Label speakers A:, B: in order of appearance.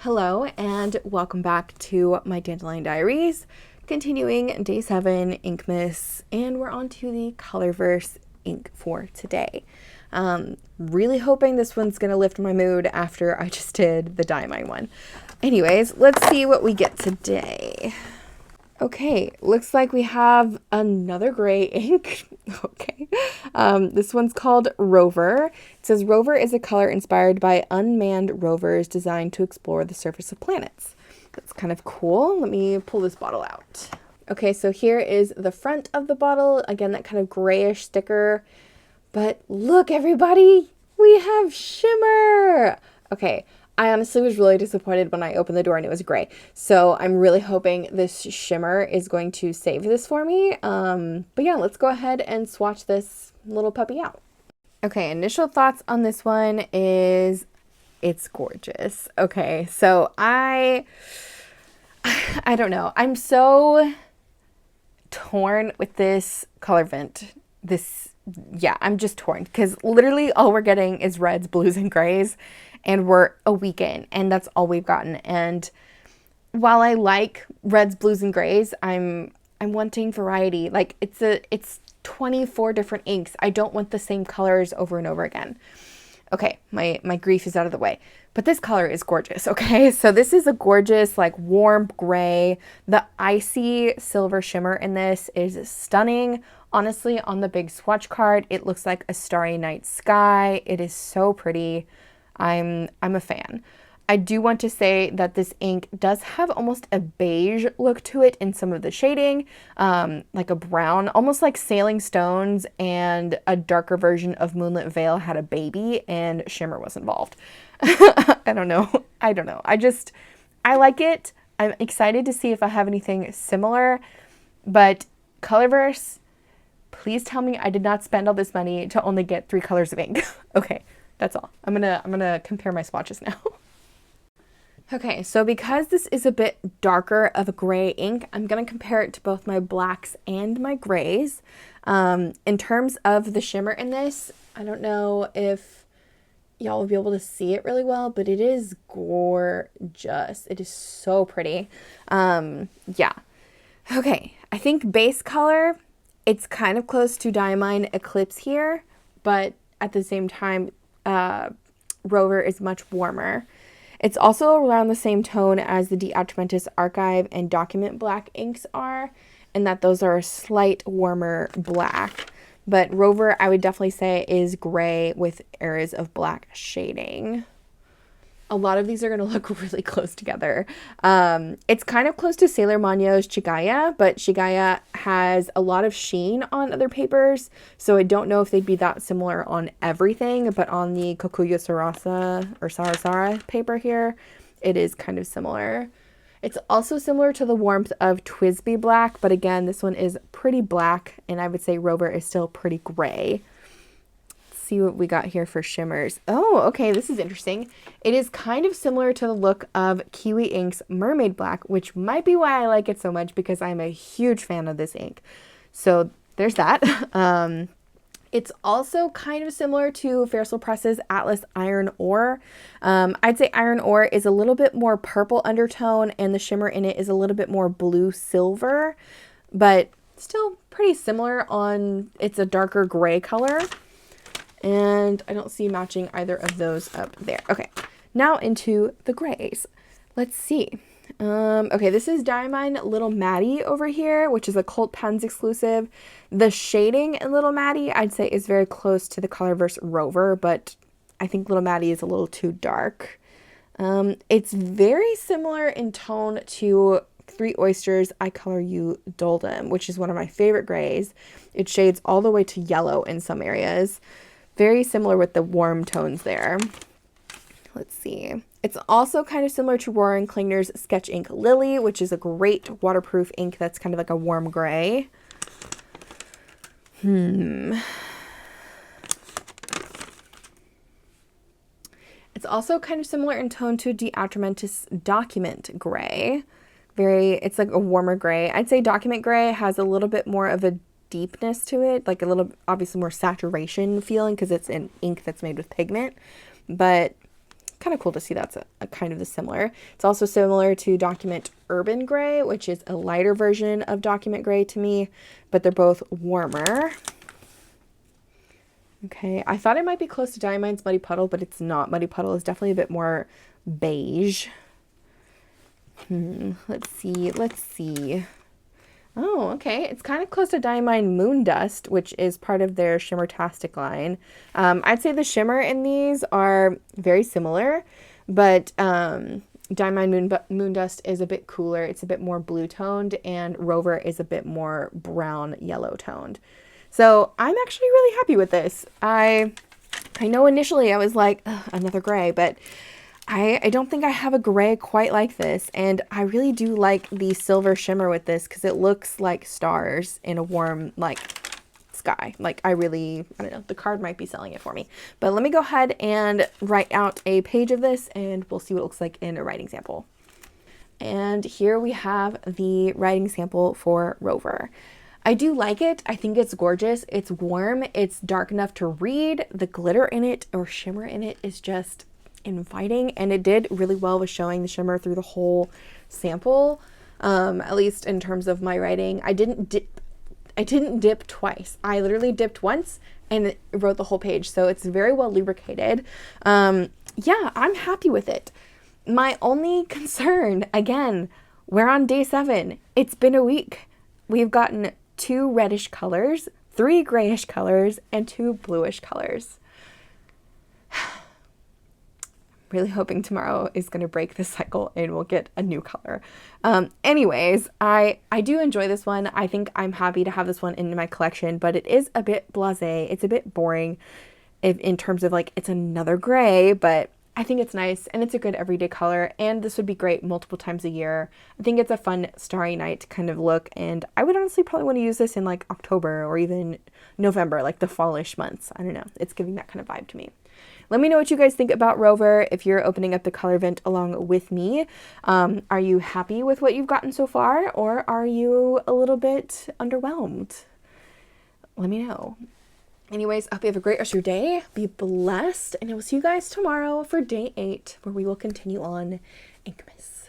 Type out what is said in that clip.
A: Hello and welcome back to my Dandelion Diaries, continuing day 7 Inkmas, and we're on to the Colorverse ink for today. Really hoping this one's gonna lift my mood after I just did the diamine one. Anyways, let's see what we get today. Okay, looks like we have another gray ink. Okay. This one's called Rover. It says Rover is a color inspired by unmanned rovers designed to explore the surface of planets. That's kind of cool. Let me pull this bottle out. Okay, so here is the front of the bottle. Again, that kind of grayish sticker. But look, everybody, we have shimmer. Okay. I honestly was really disappointed when I opened the door and it was gray. So I'm really hoping this shimmer is going to save this for me. But yeah, let's go ahead and swatch this little puppy out. Okay, initial thoughts on this one is it's gorgeous. Okay, so I don't know. I'm so torn with this Colorvent. Yeah, I'm just torn because literally all we're getting is reds, blues, and grays. And we're a week in, and that's all we've gotten. And while I like reds, blues, and grays, I'm wanting variety. Like it's 24 different inks. I don't want the same colors over and over again. Okay, my grief is out of the way. But this color is gorgeous, okay? So this is a gorgeous, like, warm gray. The icy silver shimmer in this is stunning. Honestly, on the big swatch card, it looks like a starry night sky. It is so pretty. I'm a fan. I do want to say that this ink does have almost a beige look to it in some of the shading, like a brown, almost like Sailing Stones and a darker version of Moonlit Veil had a baby and shimmer was involved. I don't know. I like it. I'm excited to see if I have anything similar, but Colorverse, please tell me I did not spend all this money to only get 3 colors of ink. Okay. That's all. I'm gonna compare my swatches now. Okay, so because this is a bit darker of a gray ink, I'm gonna compare it to both my blacks and my grays. In terms of the shimmer in this, I don't know if y'all will be able to see it really well, but it is gorgeous. It is so pretty. Yeah. Okay, I think base color, it's kind of close to Diamine Eclipse here, but at the same time, Rover is much warmer. It's also around the same tone as the 𝗬𝗏𝗏𝗏 Archive and Document Black inks are, and that those are a slight warmer black. But Rover, I would definitely say, is gray with areas of black shading. A lot of these are going to look really close together. It's kind of close to Sailor Moon's 𝗤𝗏𝗏𝗏, but 𝗤𝗏𝗏𝗏 has a lot of sheen on other papers, so I don't know if they'd be that similar on everything, but on the Sarasara paper here, it is kind of similar. It's also similar to the warmth of 𝗤𝗏𝗏𝗏 Black, but again, this one is pretty black, and I would say Rover is still pretty gray. See what we got here for shimmers. Oh, okay, this is interesting. It is kind of similar to the look of Kiwi Ink's Mermaid Black, which might be why I like it so much, because I'm a huge fan of this ink. So there's that. It's also kind of similar to Fairsil Press's Atlas Iron Ore. I'd say Iron Ore is a little bit more purple undertone, and the shimmer in it is a little bit more blue silver, but still pretty similar on, it's a darker gray color. And I don't see matching either of those up there. Okay, now into the grays. Let's see. Okay, this is Diamine Little Maddie over here, which is a Cult Pens exclusive. The shading in Little Maddie, I'd say, is very close to the Colorverse Rover, but I think Little Maddie is a little too dark. It's very similar in tone to Three Oysters I Color You Doldum, which is one of my favorite grays. It shades all the way to yellow in some areas. Very similar with the warm tones there. Let's see. It's also kind of similar to Roaring Klingner's Sketch Ink Lily, which is a great waterproof ink that's kind of like a warm gray. It's also kind of similar in tone to 𝗬𝗏𝗏𝗏𝗏 Document Gray. It's like a warmer gray. I'd say Document Gray has a little bit more of a deepness to it, like a little, obviously more saturation feeling because it's an ink that's made with pigment, but kind of cool to see that's a kind of the similar. It's also similar to Document Urban Gray, which is a lighter version of Document Gray to me, but they're both warmer. Okay, I thought it might be close to Diamine's Muddy Puddle, but it's not. Muddy Puddle is definitely a bit more beige. Let's see. Oh, okay. It's kind of close to Diamine Moon Dust, which is part of their Shimmertastic line. I'd say the shimmer in these are very similar, but Diamine Moon Dust is a bit cooler. It's a bit more blue toned, and Rover is a bit more brown yellow toned. So I'm actually really happy with this. I know initially I was like, another gray, but I don't think I have a gray quite like this, and I really do like the silver shimmer with this because it looks like stars in a warm, like, sky. Like, I don't know, the card might be selling it for me. But let me go ahead and write out a page of this, and we'll see what it looks like in a writing sample. And here we have the writing sample for Rover. I do like it. I think it's gorgeous. It's warm. It's dark enough to read. The glitter in it, or shimmer in it, is just inviting, and it did really well with showing the shimmer through the whole sample, at least in terms of my writing. I didn't dip twice. I literally dipped once and wrote the whole page, so it's very well lubricated. Yeah, I'm happy with it. My only concern, again, we're on day 7. It's been a week. We've gotten 2 reddish colors, 3 grayish colors, and 2 bluish colors. Really hoping tomorrow is going to break this cycle and we'll get a new color. Anyways, I do enjoy this one. I think I'm happy to have this one in my collection, but it is a bit blasé. It's a bit boring in terms of, like, it's another gray, but I think it's nice and it's a good everyday color, and this would be great multiple times a year. I think it's a fun starry night kind of look, and I would honestly probably want to use this in like October or even November, like the fallish months. I don't know. It's giving that kind of vibe to me. Let me know what you guys think about Rover if you're opening up the Colorvent along with me. Are you happy with what you've gotten so far, or are you a little bit underwhelmed? Let me know. Anyways, I hope you have a great rest of your day. Be blessed, and I will see you guys tomorrow for day 8, where we will continue on Inkmas.